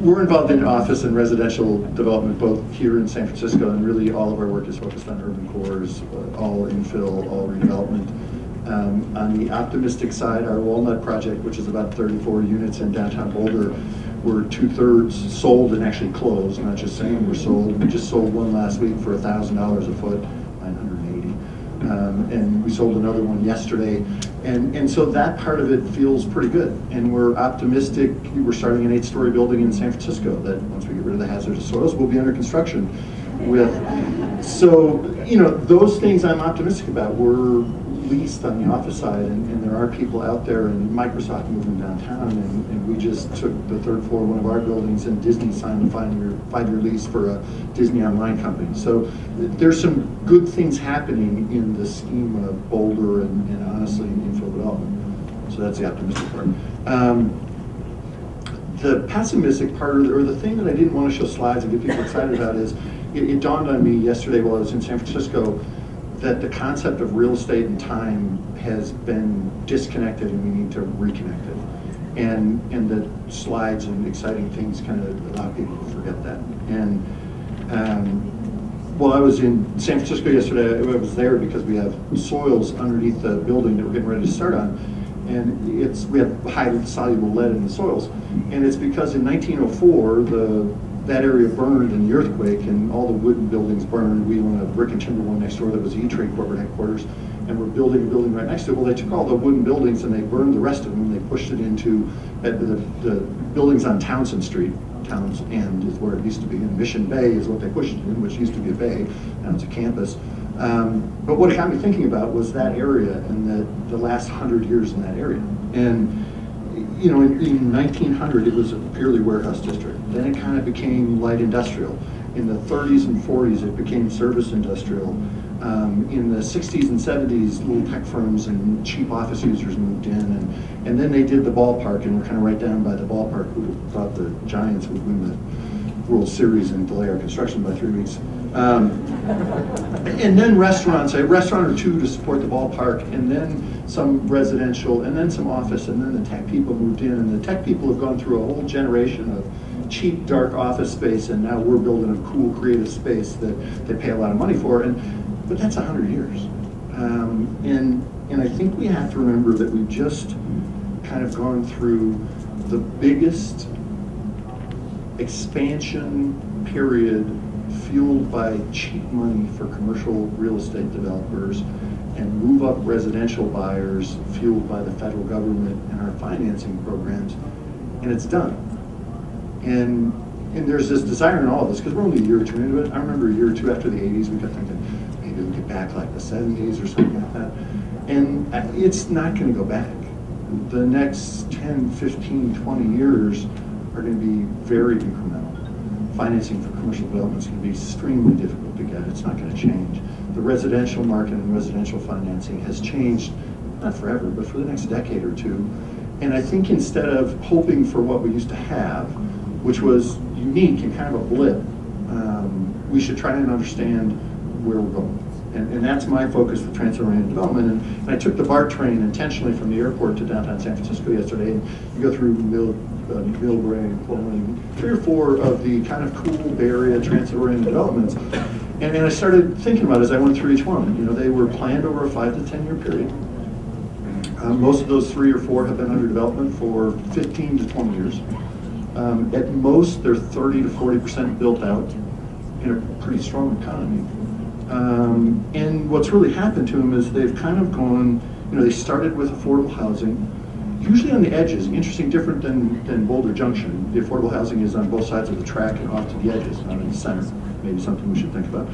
we're involved in office and residential development both here in San Francisco, and really all of our work is focused on urban cores, all infill, all redevelopment. On the optimistic side, our Walnut project, which is about 34 units in downtown Boulder, we're 2/3 sold and actually closed, not just saying we're sold. We just sold one last week for $1,000 a foot, 980. And we sold another one yesterday. And so that part of it feels pretty good. And we're optimistic. We're starting an 8-story building in San Francisco that once we get rid of the hazardous soils, will be under construction with. So, you know, those things I'm optimistic about. We're leased on the office side, and there are people out there, and Microsoft moving downtown, and we just took the 3rd floor of one of our buildings, and Disney signed a 5-year lease for a Disney online company. So there's some good things happening in the scheme of Boulder and honestly in infill development. So that's the optimistic part. The pessimistic part, or the thing that I didn't want to show slides and get people excited about, is it dawned on me yesterday while I was in San Francisco that the concept of real estate and time has been disconnected, and we need to reconnect it. And the slides and exciting things kind of allow people to forget that. And well, I was in San Francisco yesterday. I was there because we have soils underneath the building that we're getting ready to start on. And we have high soluble lead in the soils. And it's because in 1904, that area burned in the earthquake, and all the wooden buildings burned. We own a brick and timber one next door that was the E-Trade corporate headquarters, and we're building a building right next to it. Well, they took all the wooden buildings and they burned the rest of them, and they pushed it into the buildings on Townsend Street. Towns End is where it used to be, and Mission Bay is what they pushed it in, which used to be a bay. Now it's a campus. But what it got me thinking about was that area and the last 100 years in that area. And you know, in 1900, it was a purely warehouse district. Then it kind of became light industrial. In the 30s and 40s, it became service industrial. In the 60s and 70s, little tech firms and cheap office users moved in, and then they did the ballpark, and we're kind of right down by the ballpark. Who thought the Giants would win the World Series and delay our construction by 3 weeks? And then restaurants, a restaurant or two to support the ballpark, and then some residential, and then some office, and then the tech people moved in, and the tech people have gone through a whole generation of cheap, dark office space, and now we're building a cool, creative space that they pay a lot of money for, but that's 100 years. And I think we have to remember that we've just kind of gone through the biggest expansion period fueled by cheap money for commercial real estate developers and move up residential buyers fueled by the federal government and our financing programs, and it's done. And there's this desire in all of us, because we're only a year or two into it. I remember a year or two after the 80s, we kept thinking, maybe we'll get back like the 70s or something like that. And it's not going to go back. The next 10, 15, 20 years are going to be very incremental. Financing for commercial development is going to be extremely difficult to get. It's not going to change. The residential market and residential financing has changed, not forever, but for the next decade or two. And I think instead of hoping for what we used to have, which was unique and kind of a blip, we should try and understand where we're going. And that's my focus for transit-oriented development. And I took the BART train intentionally from the airport to downtown San Francisco yesterday. And you go through Millbrae, Pullman, 3 or 4 of the kind of cool Bay Area transit-oriented developments. And I started thinking about it as I went through each one. You know, they were planned over a 5 to 10 year period. Most of those 3 or 4 have been under development for 15 to 20 years. At most, they're 30 to 40% built out in a pretty strong economy. And what's really happened to them is they've kind of gone, you know, they started with affordable housing, usually on the edges, interesting, different than Boulder Junction. The affordable housing is on both sides of the track and off to the edges, not in the center. Maybe something we should think about.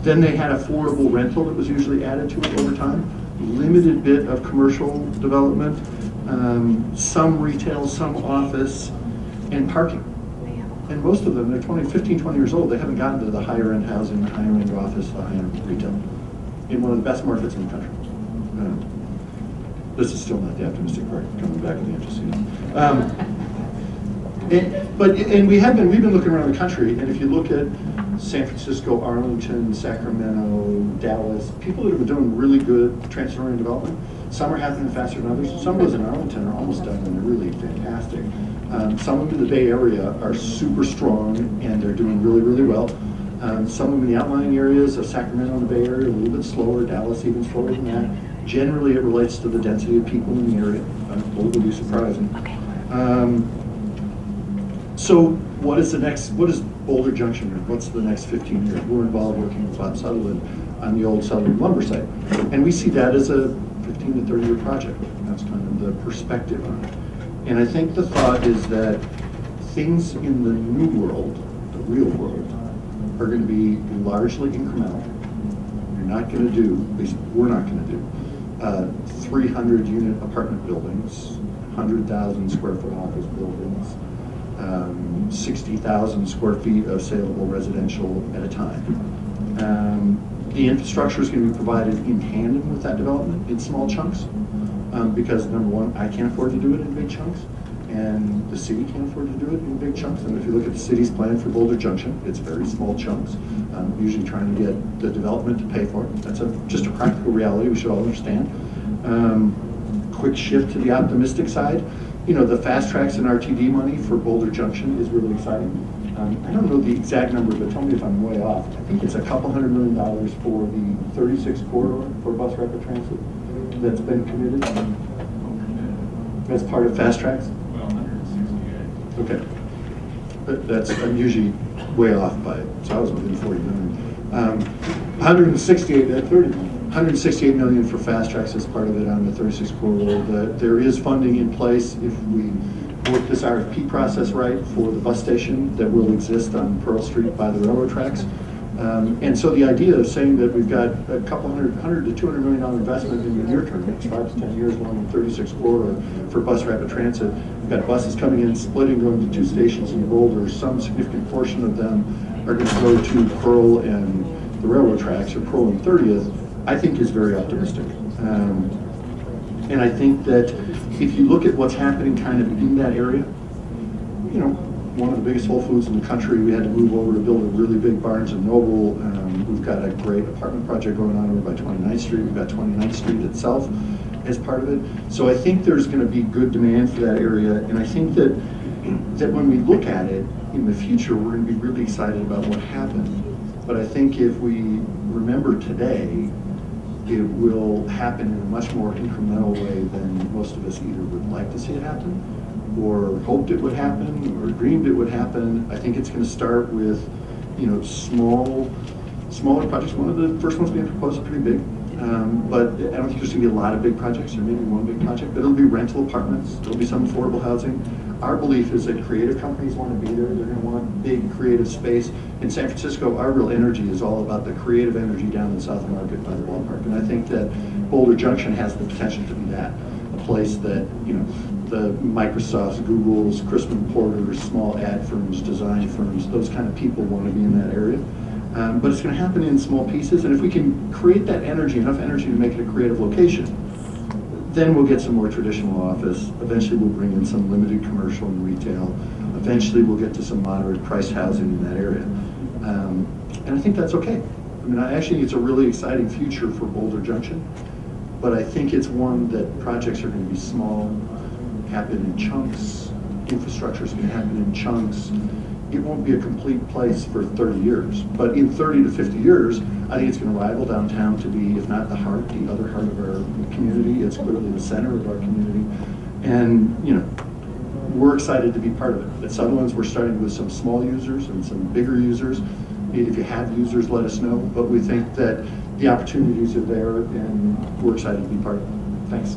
Then they had affordable rental that was usually added to it over time. Limited bit of commercial development, some retail, some office, and parking. And most of them, they're 15, 20 years old. They haven't gotten to the higher end housing, the higher end office, the higher end retail in one of the best markets in the country. This is still not the optimistic part, coming back in the antecedent. We've been looking around the country, and if you look at San Francisco, Arlington, Sacramento, Dallas, people that have been doing really good transit-oriented development, some are happening faster than others. Some of those in Arlington are almost done, and they're really fantastic. Some of them in the Bay Area are super strong and they're doing really, really well. Some of them in the outlying areas of Sacramento and the Bay Area are a little bit slower, Dallas even slower than that. Generally, it relates to the density of people in the area. Both will be surprising. Okay. So what is Boulder Junction doing? What's the next 15 years? We're involved working with Bob Sutherland on the old Sutherland lumber site. And we see that as a 15 to 30-year project. That's kind of the perspective on it. And I think the thought is that things in the new world, the real world, are going to be largely incremental. You're not going to do, at least we're not going to do, 300-unit apartment buildings, 100,000 square foot office buildings, 60,000 square feet of saleable residential at a time. The infrastructure is going to be provided in tandem with that development in small chunks, because number one, I can't afford to do it in big chunks, and the city can't afford to do it in big chunks. And if you look at the city's plan for Boulder Junction, it's very small chunks, usually trying to get the development to pay for it. That's just a practical reality we should all understand. Quick shift to the optimistic side. You know, the fast tracks and RTD money for Boulder Junction is really exciting. I don't know the exact number, but tell me if I'm way off. I think it's a couple $100 million for the 36 corridor for bus rapid transit that's been committed. That's part of fast tracks? Well, 168. Okay. I'm usually way off by it, so I was within 40 million. 168 million for fast tracks as part of it on the 36 corridor. There is funding in place if we work this RFP process right for the bus station that will exist on Pearl Street by the railroad tracks. And so the idea of saying that we've got a couple $100 to $200 million investment in the near term, next 5 to 10 years, along the 36 corridor for bus rapid transit. We've got buses coming in, splitting, going to 2 stations in Boulder. Some significant portion of them are going to go to Pearl and the railroad tracks, or Pearl and 30th, I think is very optimistic. And I think that if you look at what's happening kind of in that area, you know, one of the biggest Whole Foods in the country, we had to move over to build a really big Barnes & Noble. We've got a great apartment project going on over by 29th Street. We've got 29th Street itself as part of it. So I think there's going to be good demand for that area. And I think that when we look at it in the future, we're going to be really excited about what happened. But I think if we remember today, it will happen in a much more incremental way than most of us either would like to see it happen, or hoped it would happen, or dreamed it would happen. I think it's going to start with, you know, smaller projects. One of the first ones being proposed is pretty big, but I don't think there's going to be a lot of big projects, or maybe one big project, but it'll be rental apartments, there'll be some affordable housing. Our belief is that creative companies want to be there, they're going to want big creative space. In San Francisco, our real energy is all about the creative energy down in South Market by the ballpark, and I think that Boulder Junction has the potential to be that, a place that, you know, the Microsofts, Googles, Crispin Porters, small ad firms, design firms, those kind of people want to be in that area. But it's going to happen in small pieces, and if we can create that energy, enough energy to make it a creative location, then we'll get some more traditional office. Eventually we'll bring in some limited commercial and retail. Eventually we'll get to some moderate price housing in that area. And I think that's okay. I mean, I actually think it's a really exciting future for Boulder Junction, but I think it's one that projects are going to be small, happen in chunks, infrastructure is going to happen in chunks. It won't be a complete place for 30 years, but in 30 to 50 years, I think it's going to rival downtown to be, if not the heart, the other heart of our community. It's clearly the center of our community. And, you know, we're excited to be part of it. At Sutherland's, we're starting with some small users and some bigger users. If you have users, let us know. But we think that the opportunities are there, and we're excited to be part of it. Thanks.